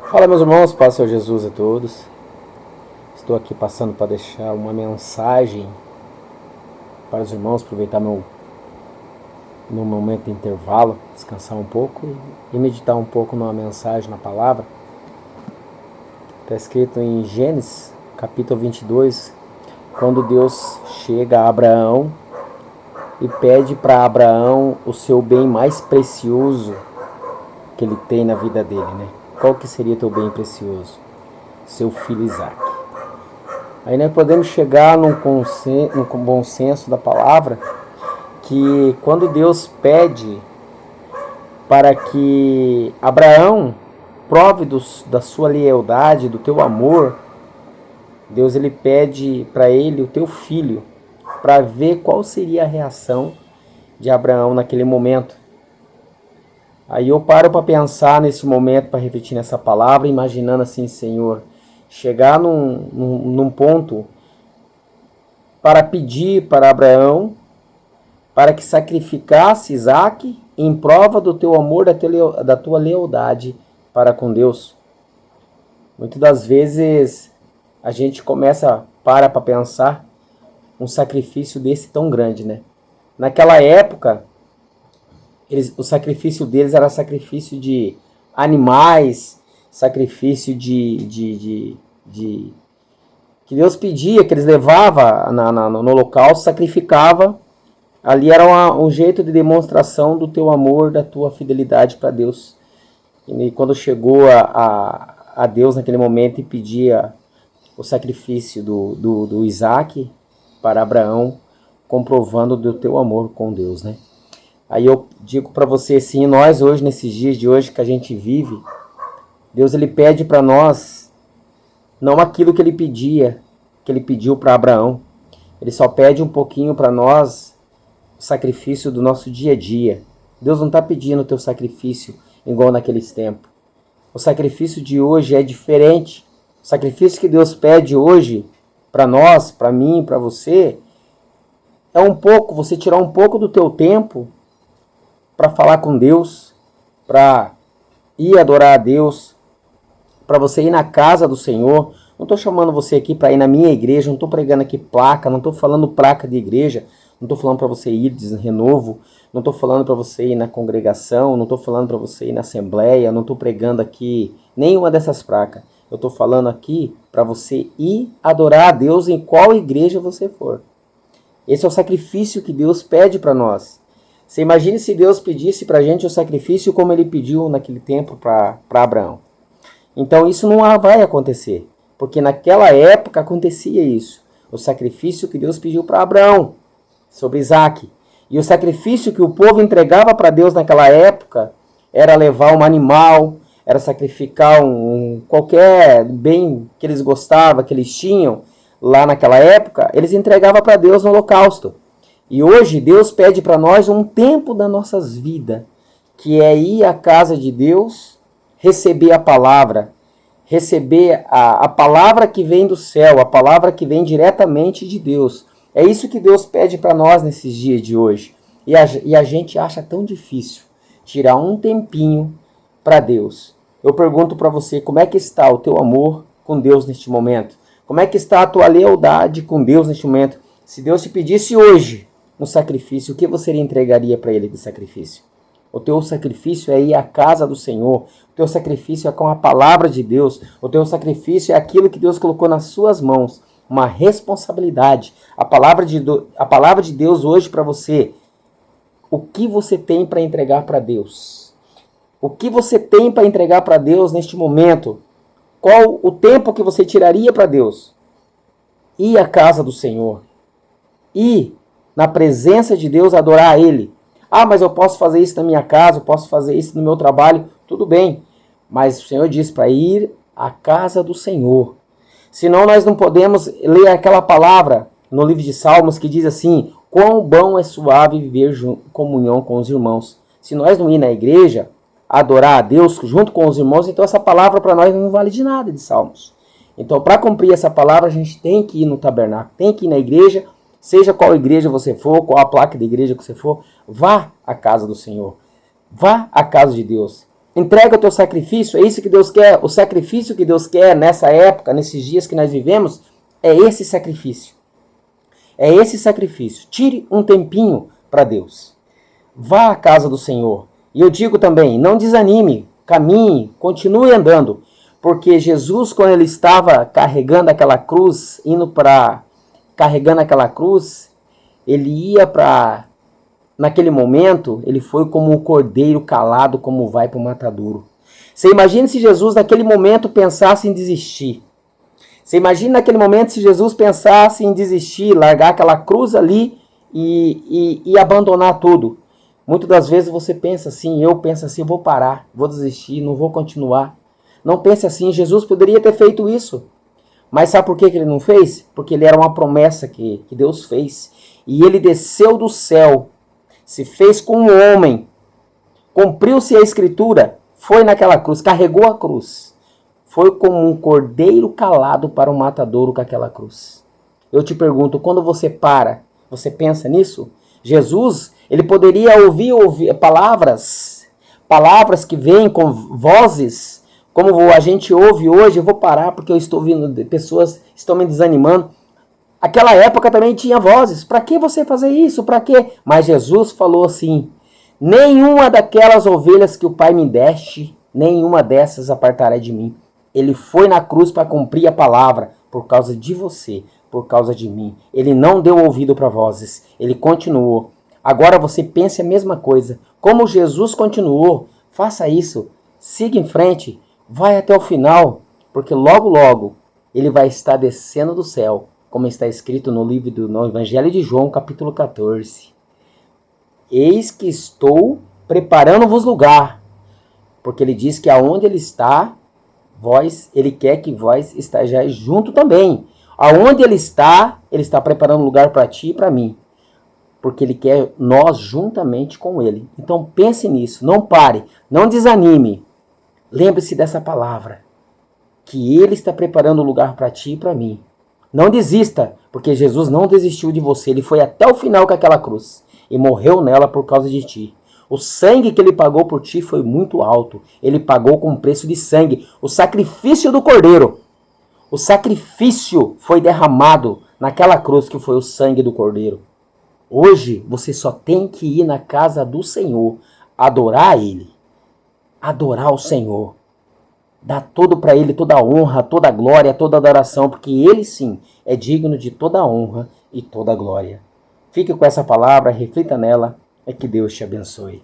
Fala, meus irmãos, paz do Senhor Jesus a todos. Estou aqui passando para deixar uma mensagem para os irmãos, aproveitar meu momento de intervalo, descansar um pouco e meditar um pouco numa mensagem, na palavra. Está escrito em Gênesis, capítulo 22, quando Deus chega a Abraão e pede para Abraão o seu bem mais precioso que ele tem na vida dele, né? Qual que seria teu bem precioso? Seu filho Isaac. Aí nós podemos chegar num bom senso da palavra, que quando Deus pede para que Abraão prove da sua lealdade, do teu amor, Deus ele pede para ele o teu filho, para ver qual seria a reação de Abraão naquele momento. Aí eu paro para pensar nesse momento, para refletir nessa palavra, imaginando assim, Senhor, chegar num ponto para pedir para Abraão para que sacrificasse Isaac em prova do teu amor, da tua lealdade para com Deus. Muitas das vezes a gente para pensar um sacrifício desse tão grande, né? Naquela época, o sacrifício deles era sacrifício de animais, sacrifício que Deus pedia, que eles levavam no local, sacrificava. Ali era um jeito de demonstração do teu amor, da tua fidelidade para Deus. E quando chegou a Deus naquele momento e pedia o sacrifício do Isaac para Abraão, comprovando do teu amor com Deus, né? Aí eu digo para você assim, nós hoje, nesses dias de hoje que a gente vive, Deus ele pede para nós, não aquilo que ele pediu para Abraão. Ele só pede um pouquinho para nós, o sacrifício do nosso dia a dia. Deus não está pedindo o teu sacrifício igual naqueles tempos. O sacrifício de hoje é diferente. O sacrifício que Deus pede hoje para nós, para mim, para você, é você tirar um pouco do teu tempo para falar com Deus, para ir adorar a Deus, para você ir na casa do Senhor. Não estou chamando você aqui para ir na minha igreja, não estou pregando aqui placa, não estou falando placa de igreja, não estou falando para você ir de renovo, não estou falando para você ir na congregação, não estou falando para você ir na assembleia, não estou pregando aqui nenhuma dessas placas. Eu estou falando aqui para você ir adorar a Deus em qual igreja você for. Esse é o sacrifício que Deus pede para nós. Você imagine se Deus pedisse para a gente o sacrifício como ele pediu naquele tempo para Abraão. Então isso não vai acontecer, porque naquela época acontecia isso. O sacrifício que Deus pediu para Abraão sobre Isaac. E o sacrifício que o povo entregava para Deus naquela época era levar um animal, era sacrificar qualquer bem que eles gostavam, que eles tinham lá naquela época, eles entregavam para Deus no holocausto. E hoje Deus pede para nós um tempo das nossas vidas, que é ir à casa de Deus, receber a palavra a palavra que vem do céu, a palavra que vem diretamente de Deus. É isso que Deus pede para nós nesses dias de hoje. E a gente acha tão difícil tirar um tempinho para Deus. Eu pergunto para você, como é que está o teu amor com Deus neste momento? Como é que está a tua lealdade com Deus neste momento? Se Deus te pedisse hoje um sacrifício, o que você entregaria para ele de sacrifício? O teu sacrifício é ir à casa do Senhor. O teu sacrifício é com a palavra de Deus. O teu sacrifício é aquilo que Deus colocou nas suas mãos. Uma responsabilidade. A palavra de Deus hoje para você. O que você tem para entregar para Deus? O que você tem para entregar para Deus neste momento? Qual o tempo que você tiraria para Deus? Ir à casa do Senhor. Ir na presença de Deus, adorar a Ele. Ah, mas eu posso fazer isso na minha casa, eu posso fazer isso no meu trabalho. Tudo bem. Mas o Senhor diz para ir à casa do Senhor. Senão nós não podemos ler aquela palavra no livro de Salmos que diz assim: quão bom é suave viver em comunhão com os irmãos. Se nós não ir na igreja, adorar a Deus junto com os irmãos, então essa palavra para nós não vale de nada de Salmos. Então, para cumprir essa palavra, a gente tem que ir no tabernáculo, tem que ir na igreja, seja qual igreja você for, qual a placa de igreja que você for, vá à casa do Senhor. Vá à casa de Deus. Entrega o teu sacrifício, é isso que Deus quer. O sacrifício que Deus quer nessa época, nesses dias que nós vivemos, é esse sacrifício. É esse sacrifício. Tire um tempinho para Deus. Vá à casa do Senhor. E eu digo também, não desanime, caminhe, continue andando. Porque Jesus, quando ele estava carregando aquela cruz, carregando aquela cruz, ele ia para... Naquele momento, ele foi como um cordeiro calado, como vai para o matadouro. Você imagina se Jesus, naquele momento, pensasse em desistir. Você imagina naquele momento se Jesus pensasse em desistir, largar aquela cruz ali e abandonar tudo. Muitas das vezes você pensa assim, eu penso assim, vou parar, vou desistir, não vou continuar. Não pense assim, Jesus poderia ter feito isso. Mas sabe por que ele não fez? Porque ele era uma promessa que Deus fez. E ele desceu do céu, se fez como um homem, cumpriu-se a escritura, foi naquela cruz, carregou a cruz. Foi como um cordeiro calado para o matadouro com aquela cruz. Eu te pergunto, quando você para, você pensa nisso? Jesus, ele poderia ouvir palavras que vêm com vozes, como a gente ouve hoje. Eu vou parar porque eu estou ouvindo, pessoas estão me desanimando. Aquela época também tinha vozes. Para que você fazer isso? Para quê? Mas Jesus falou assim, nenhuma daquelas ovelhas que o Pai me deste, nenhuma dessas apartará de mim. Ele foi na cruz para cumprir a palavra por causa de você, por causa de mim. Ele não deu ouvido para vozes, ele continuou. Agora você pense a mesma coisa. Como Jesus continuou, faça isso. Siga em frente, vai até o final, porque logo, logo, ele vai estar descendo do céu, como está escrito no Evangelho de João, capítulo 14. Eis que estou preparando-vos lugar, porque ele diz que aonde ele está, ele quer que vós estejais junto também. Aonde ele está preparando lugar para ti e para mim, porque ele quer nós juntamente com ele. Então pense nisso, não pare, não desanime. Lembre-se dessa palavra, que ele está preparando lugar para ti e para mim. Não desista, porque Jesus não desistiu de você. Ele foi até o final com aquela cruz e morreu nela por causa de ti. O sangue que ele pagou por ti foi muito alto. Ele pagou com preço de sangue. O sacrifício do cordeiro. O sacrifício foi derramado naquela cruz que foi o sangue do cordeiro. Hoje você só tem que ir na casa do Senhor, adorar Ele. Adorar o Senhor. Dá tudo para Ele, toda a honra, toda a glória, toda a adoração, porque Ele sim é digno de toda a honra e toda a glória. Fique com essa palavra, reflita nela, e que Deus te abençoe.